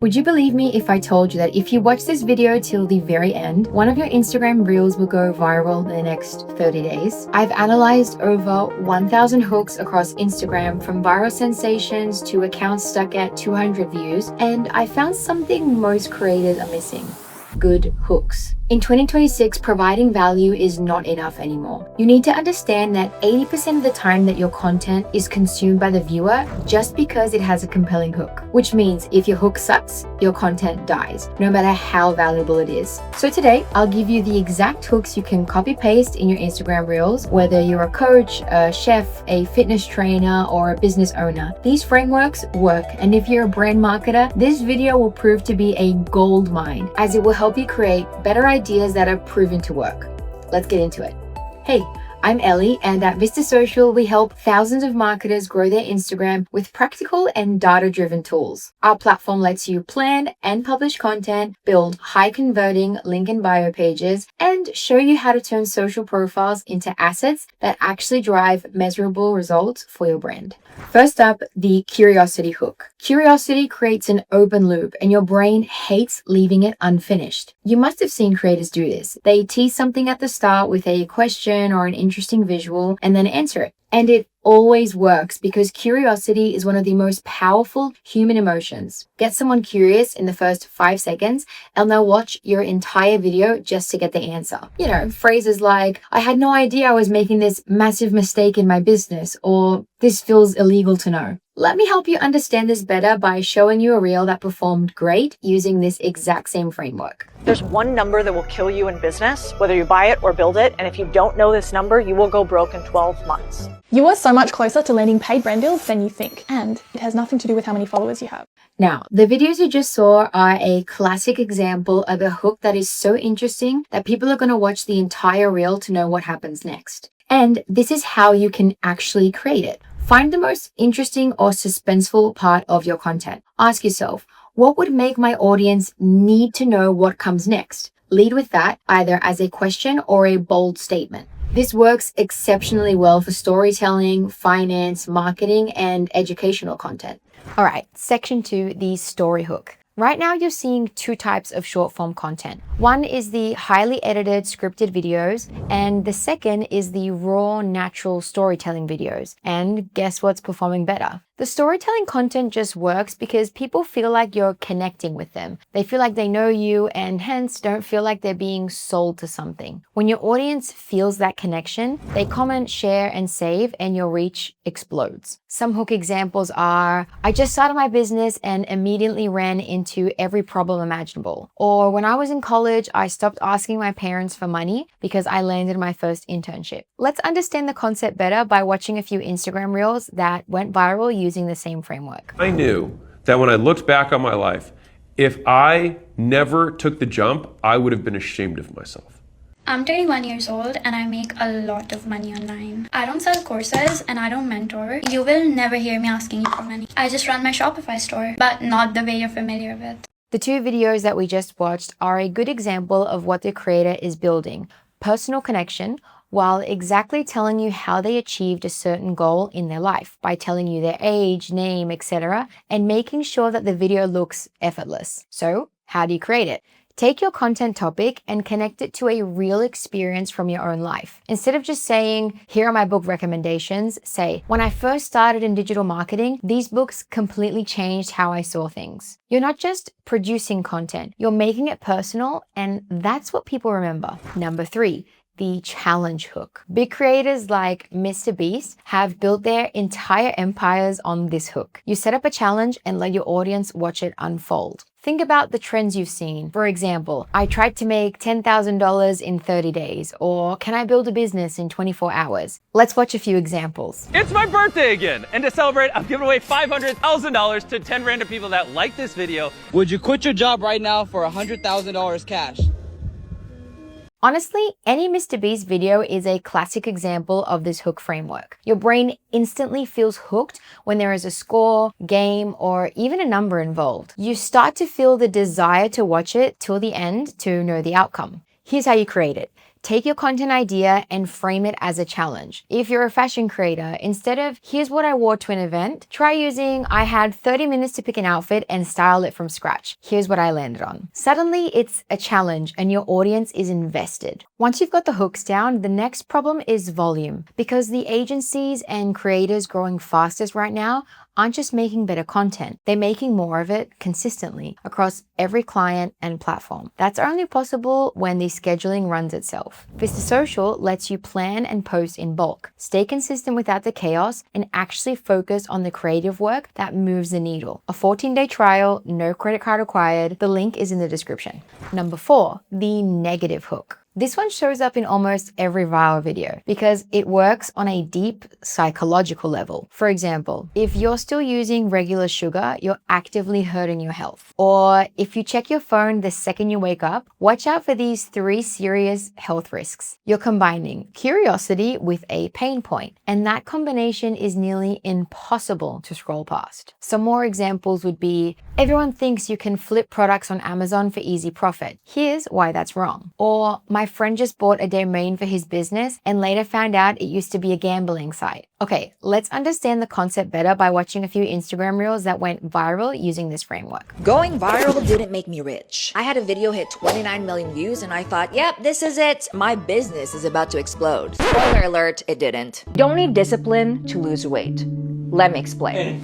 Would you believe me if I told you that if you watch this video till the very end, one of your Instagram reels will go viral in the next 30 days? I've analyzed over 1,000 hooks across Instagram, from viral sensations to accounts stuck at 200 views, and I found something most creators are missing: good hooks. In 2026, providing value is not enough anymore. You need to understand that 80% of the time that your content is consumed by the viewer just because it has a compelling hook, which means if your hook sucks, your content dies, no matter how valuable it is. So today, I'll give you the exact hooks you can copy paste in your Instagram reels, whether you're a coach, a chef, a fitness trainer, or a business owner. These frameworks work, and if you're a brand marketer, this video will prove to be a gold mine, as it will help you create better ideas that are proven to work. Let's get into it. Hey, I'm Ellie, and at Vista Social, we help thousands of marketers grow their Instagram with practical and data-driven tools. Our platform lets you plan and publish content, build high-converting link and bio pages, and show you how to turn social profiles into assets that actually drive measurable results for your brand. First up, the curiosity hook. Curiosity creates an open loop, and your brain hates leaving it unfinished. You must have seen creators do this. They tease something at the start with a question or an interesting visual and then answer it. And it always works because curiosity is one of the most powerful human emotions. Get someone curious in the first 5 seconds and they'll watch your entire video just to get the answer. You know, phrases like, "I had no idea I was making this massive mistake in my business," or "this feels illegal to know." Let me help you understand this better by showing you a reel that performed great using this exact same framework. There's one number that will kill you in business, whether you buy it or build it. And if you don't know this number, you will go broke in 12 months. You are so much closer to landing paid brand deals than you think, and it has nothing to do with how many followers you have. Now, the videos you just saw are a classic example of a hook that is so interesting that people are going to watch the entire reel to know what happens next. And this is how you can actually create it. Find the most interesting or suspenseful part of your content. Ask yourself, what would make my audience need to know what comes next? Lead with that, either as a question or a bold statement. This works exceptionally well for storytelling, finance, marketing, and educational content. All right, section 2, the story hook. Right now, you're seeing two types of short form content. One is the highly edited scripted videos, and the second is the raw, natural storytelling videos. And guess what's performing better? The storytelling content just works because people feel like you're connecting with them. They feel like they know you and hence don't feel like they're being sold to something. When your audience feels that connection, they comment, share, and save, and your reach explodes. Some hook examples are, "I just started my business and immediately ran into every problem imaginable." Or, "When I was in college, I stopped asking my parents for money because I landed my first internship." Let's understand the concept better by watching a few Instagram reels that went viral using the same framework. I knew that when I looked back on my life, if I never took the jump, I would have been ashamed of myself. I'm 21 years old and I make a lot of money online. I don't sell courses and I don't mentor. You will never hear me asking you for money. I just run my Shopify store, but not the way you're familiar with. The two videos that we just watched are a good example of what the creator is building: personal connection, while exactly telling you how they achieved a certain goal in their life by telling you their age, name, etc., and making sure that the video looks effortless. So, how do you create it? Take your content topic and connect it to a real experience from your own life. Instead of just saying, "Here are my book recommendations," say, "When I first started in digital marketing, these books completely changed how I saw things." You're not just producing content, you're making it personal, and that's what people remember. Number 3, the challenge hook. Big creators like Mr. Beast have built their entire empires on this hook. You set up a challenge and let your audience watch it unfold. Think about the trends you've seen. For example, "I tried to make $10,000 in 30 days, or "Can I build a business in 24 hours? Let's watch a few examples. It's my birthday again, and to celebrate, I'm giving away $500,000 to 10 random people that like this video. Would you quit your job right now for $100,000 cash? Honestly, any Mr. Beast video is a classic example of this hook framework. Your brain instantly feels hooked when there is a score, game, or even a number involved. You start to feel the desire to watch it till the end to know the outcome. Here's how you create it. Take your content idea and frame it as a challenge. If you're a fashion creator, instead of here's what I wore to an event, try using I had 30 minutes to pick an outfit and style it from scratch. Here's what I landed on. Suddenly it's a challenge and your audience is invested. Once you've got the hooks down, the next problem is volume, because the agencies and creators growing fastest right now aren't just making better content, they're making more of it consistently across every client and platform. That's only possible when the scheduling runs itself. Vista Social lets you plan and post in bulk, stay consistent without the chaos, and actually focus on the creative work that moves the needle. A 14-day trial, no credit card required. The link is in the description. Number 4, the negative hook. This one shows up in almost every viral video because it works on a deep psychological level. For example, if you're still using regular sugar, you're actively hurting your health. Or if you check your phone the second you wake up, watch out for these 3 serious health risks. You're combining curiosity with a pain point, and that combination is nearly impossible to scroll past. Some more examples would be, everyone thinks you can flip products on Amazon for easy profit. Here's why that's wrong. Or, my friend just bought a domain for his business and later found out it used to be a gambling site. Okay, let's understand the concept better by watching a few Instagram reels that went viral using this framework. Going viral didn't make me rich. I had a video hit 29 million views and I thought, yep, this is it. My business is about to explode. Spoiler alert, it didn't. Don't need discipline to lose weight. Let me explain.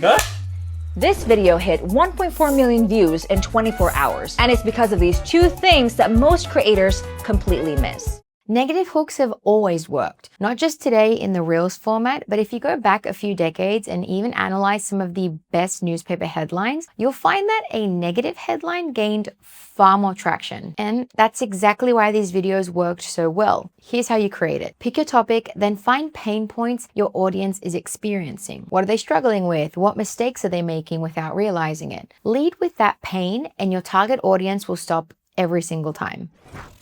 This video hit 1.4 million views in 24 hours, and it's because of these 2 things that most creators completely miss. Negative hooks have always worked, not just today in the Reels format, but if you go back a few decades and even analyze some of the best newspaper headlines, you'll find that a negative headline gained far more traction. And that's exactly why these videos worked so well. Here's how you create it. Pick your topic, then find pain points your audience is experiencing. What are they struggling with? What mistakes are they making without realizing it? Lead with that pain and your target audience will stop every single time.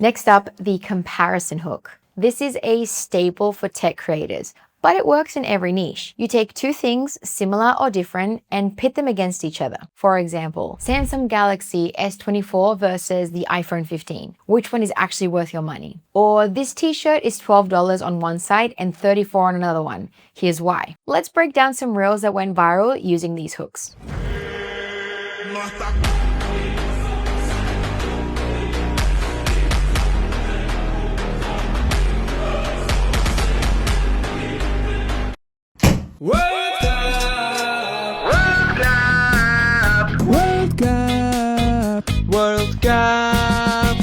Next up, the comparison hook. This is a staple for tech creators, but it works in every niche. You take 2 things, similar or different, and pit them against each other. For example, Samsung Galaxy S24 versus the iPhone 15. Which one is actually worth your money? Or this t-shirt is $12 on one site and $34 on another one. Here's why. Let's break down some reels that went viral using these hooks. World Cup! World Cup! World Cup!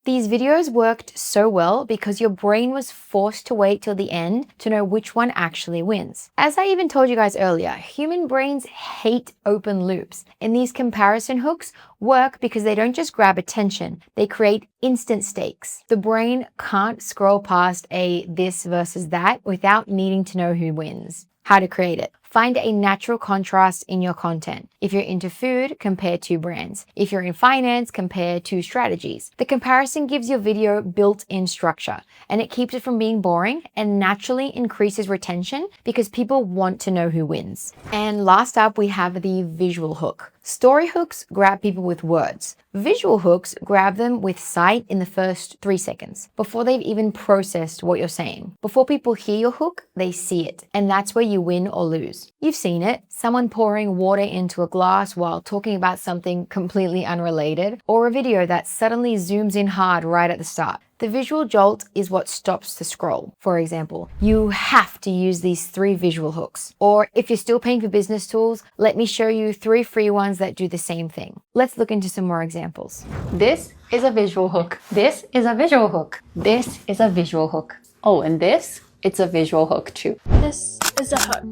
These videos worked so well because your brain was forced to wait till the end to know which one actually wins. As I even told you guys earlier, human brains hate open loops, and these comparison hooks work because they don't just grab attention, they create instant stakes. The brain can't scroll past a this versus that without needing to know who wins. How to create it. Find a natural contrast in your content. If you're into food, compare 2 brands. If you're in finance, compare 2 strategies. The comparison gives your video built-in structure, and it keeps it from being boring and naturally increases retention because people want to know who wins. And last up, we have the visual hook. Story hooks grab people with words. Visual hooks grab them with sight in the first 3 seconds, before they've even processed what you're saying. Before people hear your hook, they see it, and that's where you win or lose. You've seen it, someone pouring water into a glass while talking about something completely unrelated, or a video that suddenly zooms in hard right at the start. The visual jolt is what stops the scroll. For example, you have to use these 3 visual hooks. Or if you're still paying for business tools, let me show you 3 free ones that do the same thing. Let's look into some more examples. This is a visual hook. This is a visual hook. This is a visual hook. Oh, and this, it's a visual hook too. This is a hook.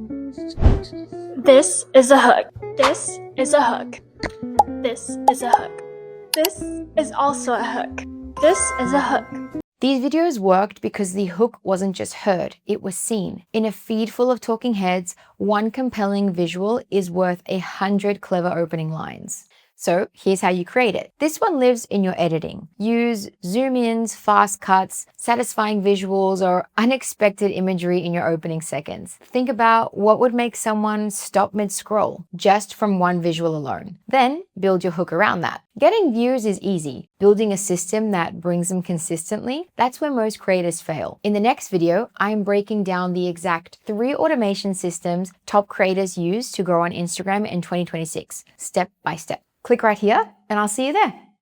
This is a hook. This is a hook. This is a hook. This is also a hook. This is a hook. These videos worked because the hook wasn't just heard, it was seen. In a feed full of talking heads, one compelling visual is worth 100 clever opening lines. So here's how you create it. This one lives in your editing. Use zoom ins, fast cuts, satisfying visuals, or unexpected imagery in your opening seconds. Think about what would make someone stop mid-scroll just from one visual alone. Then build your hook around that. Getting views is easy. Building a system that brings them consistently, that's where most creators fail. In the next video, I am breaking down the exact 3 automation systems top creators use to grow on Instagram in 2026, step by step. Click right here and I'll see you there.